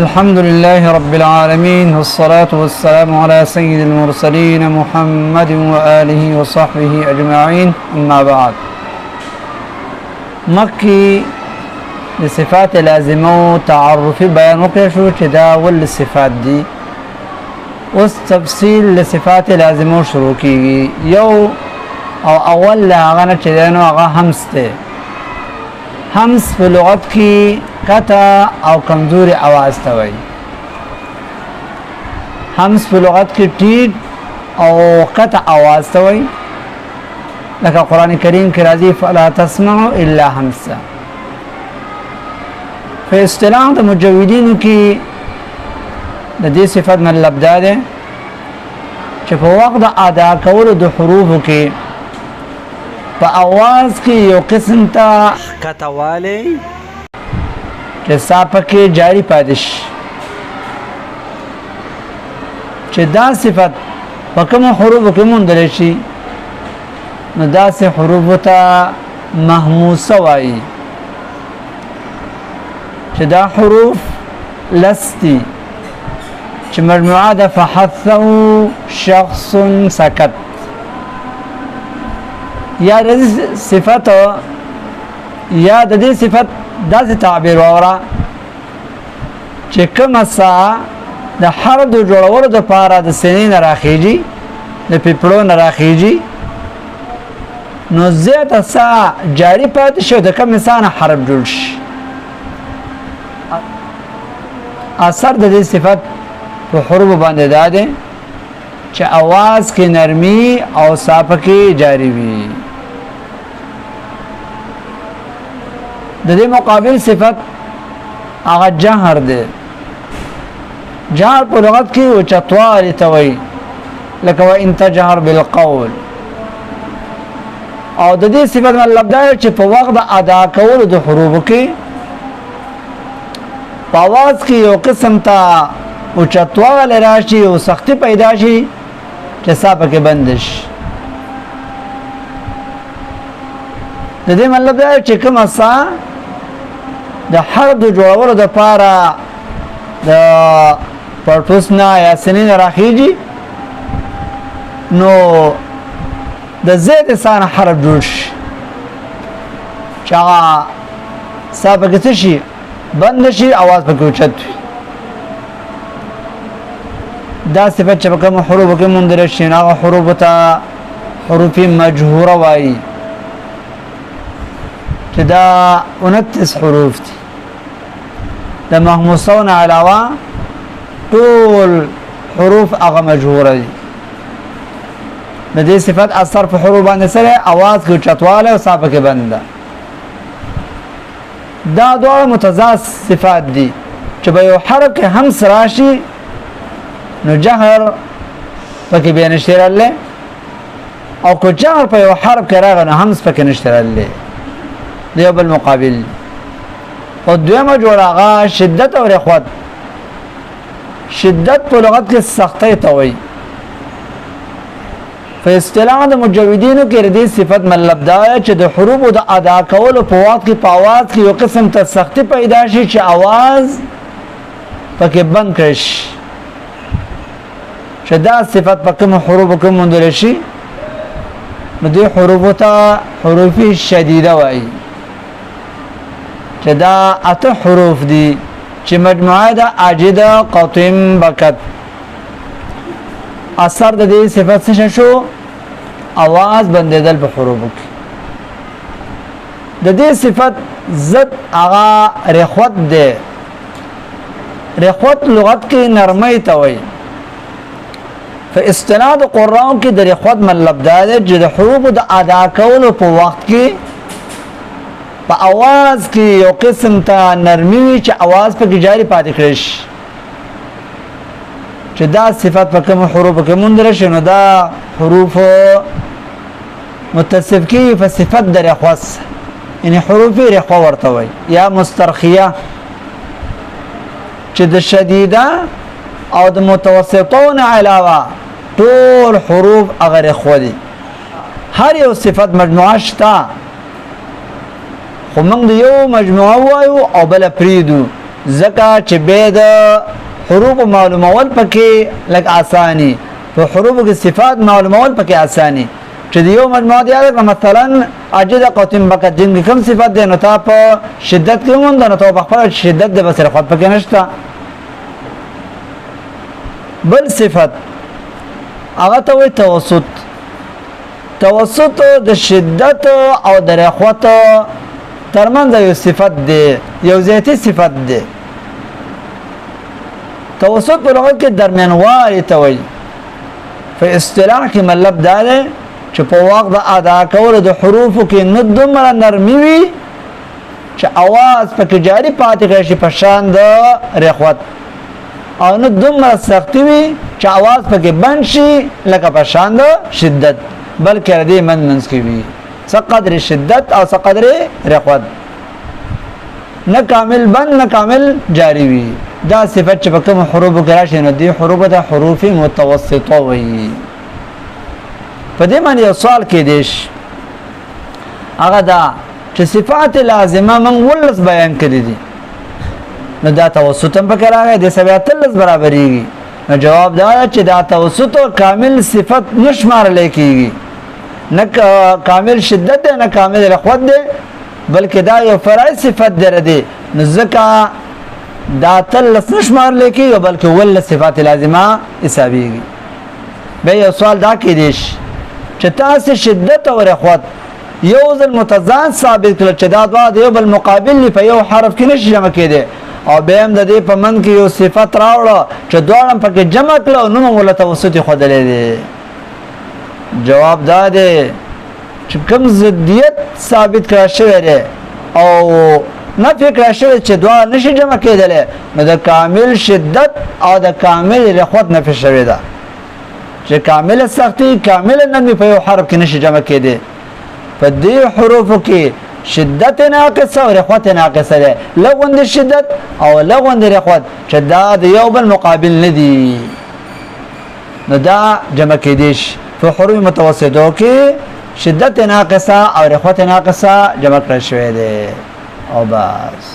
الحمد لله رب العالمين والصلاة والسلام على سيد المرسلين محمد وآله وصحبه أجمعين أما بعد مكي لصفات لازمة تعرف بيان وكشو تداول للصفات دي والتفصيل لصفات لازمة شروكي يو او اول لاغانا چدانو اغا همس تے همس في لغت کی قطع او کمزوری آواز تاوئی همس في لغت کی ٹیٹ او قطع آواز تاوئی لکه قرآن کریم کی راضی فلا تسمعوا الا همسا فی اصطلاح دا مجودین کی دا دی صفت من لبدا دے چه په وقت دا ادا کولو د حروفو کی په आवाज کې یو قسم ته کتواله چې صاحب کې جاری پادش چې دا صفت په کوم حروف کې مونږ شي نو دا سه حروف ته محموسه وایي چې دا حروف لستی چې مجموعه ده فحثه شخص سکت یا د صفت یا د دې صفت داسې تعبیر وره چې کومه سا د حرف د جوړولو د پاره د سینې نه راخیږي د پیپړو نه راخیږي نو زیاته سا جاری پاتې شو د کوم انسان حرف جوړ شي اثر د دې صفت په حروف باندې داده چې आवाज کې نرمي او صافه کې جاری وي د دې مقابل صفت هغه جهر ده جهر په لغت کې او چتوالي توي لکه وان تجهر بالقول او د دې صفت مطلب دا چې په وخت د ادا کولو د حروف کې په आवाज کې یو قسم ته او چتوال راشي او سختی پیدا شي چې صاحب کې بندش د دې مطلب دا چې کوم اسا د حرف د جوړولو د پاره د پرتوسنا یا سنین راخیږي نو د زید انسان حرف جوړ شي چې صاحب کې شي بند شي आवाज پکې اوچت دا صفت چې کوم حروف کې مندر شي هغه حروف ته حروف مجهوره وایي چې دا 29 حروف دي د محموسون علاوه ټول حروف هغه مجهوره دي د دې صفت اثر په حروف باندې سره आवाज کې چتواله او صاحب کې بنده دا دوه متضاد صفات دي چې به یو حرف کې هم راشي نو جهر پکې به نشتراله او کو جهر په یو حرف کې راغی نو همس پکې نشتراله دی بل مقابل او دویمه جوړه شدت او رخوت شدت په لغت کې سختۍ ته وایي په اصطلاح د مجودینو کې ردی صفت مطلب دا چې د حروف د ادا کولو په وخت کې په आवाज کې یو قسم ته سختی پیدا شي چې आवाज پکې بند کړي چې دا صفت په کوم حروف کې مونږ شي نو دې حروف ته حروف شدیده وایي چې دا اته حروف دي چې مجموعه ده اجده قطم بکت اثر د دې صفت څه شو आवाज بندیدل په حروفو کې د دې صفت ضد هغه رخوت ده رخوت لغت کې نرمۍ ته وایي په اصطلاح د قرآن کې د رخوت مطلب دا ده چې د حروف د ادا کولو په وخت کې په आवाज کې یو قسم ته نرمي چې आवाज په جاری پاتې کړي چې دا صفت په کوم حروف کې مندر شي نو دا حروف متصف کی په صفت د رخوت یعنی حروف رخوه ورته وي یا مسترخیه چې د شدیده او د متوسطون علاوه ټول حروف هغه رخوه دي هر یو صفت مجموعه شته خو موږ یو مجموعه وایو او بل پریدو ځکه چې به د حروف معلومول پکې لږ اساني په حروف کې صفات معلومول پکې اساني چې یو مجموعه دی مثلا اجد قوتم بکدین کوم صفات دی نو تا په شدت کې مونږ نه ته په خپل شدت د بسره خط پکې نشته بل صفت هغه ته وي توسط توسط د شدت او د رخوت ترمنځ یو صفت دی یو ذاتی صفت دی توسط په لغت کې درمیانوالی ته وي په اصطلاح کې مطلب دا دی چې په وخت د ادا کولو د حروفو کې نه دومره نرمي وي چې اواز پکې جاری پاتې شي په شان د رخوت او نه دومره سختي وي چې اواز پکې بند شي لکه په شان د شدت بلکې ردی منځ کې وي څه قدر شدت او څه قدر رخوت نه کامل بند نه کامل جاری وي دا صفت چې په کوم حروف کې راشي نو دي حروف د حروف متوسطه وي په دې باندې یو سوال کې دیش هغه دا چې صفات لازمه من ولس بیان کړی دي نو دا توسط هم پکې راغی د سبعت لس برابرېږي نو جواب دا چې دا توسط او کامل صفت نشمار لیکيږي نه کامل شدت نه کامل رخوت دی بلکې دا یو فرعي صفت دی نو ځکه دا تلس نشمار لیکيږي بلکې ول صفات لازمه حسابيږي به یو سوال دا کې دیش چې تاسو شدت او رخوت یو ځل متضاد ثابت کړل چې دا دوا د یو بل مقابل په یو حرف کې نشي جمع کېده او به هم د دې په من کې یو صفت راوړه چې دواړه پکې جمع کړو نو موږ له توسط خدلې دي جواب دا دی چې کوم ضدیت ثابت کړل شوی دی او نفي کړل شوی چې دواړه نشي جمع کېدل نو د کامل شدت او د کامل رخوت نفي شوی ده چې کامل سختي کامل نرمي په یو حرف کې نشي جمع کېده په دې حروفو کې شدت ناقصه او رخوت ناقصه ده لغوند شدت او لغوند رخوت چې دا د یو بل مقابل نه دي نو دا جمع کېدیش په حروف متوسطو کې شدت ناقصه او رخوت ناقصه جمع کړل شوی دی او بس